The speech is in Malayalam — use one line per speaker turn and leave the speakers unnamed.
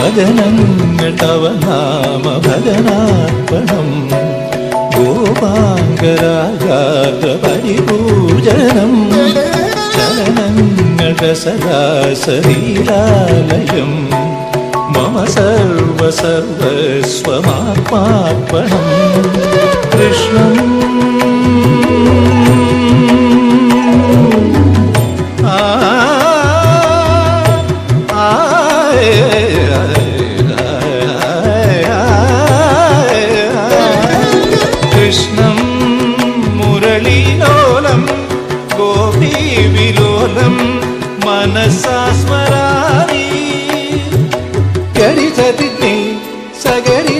ഭജനങ്ങൾ തവ നാമ ഭജനാർപ്പണം ഗോപാംഗരാഗാർദ്ര പരിപൂജനം ചലനങ്ങൾ രസരാസലീലാലയം മമ സർവസർവസ്വമാത്മാർപ്പണം കൃഷ്ണം കൃഷ്ണം മുരളീലോലം ഗോപീവിലോലം മനസാ സ്മരാമി ഗരി സതി സഗരി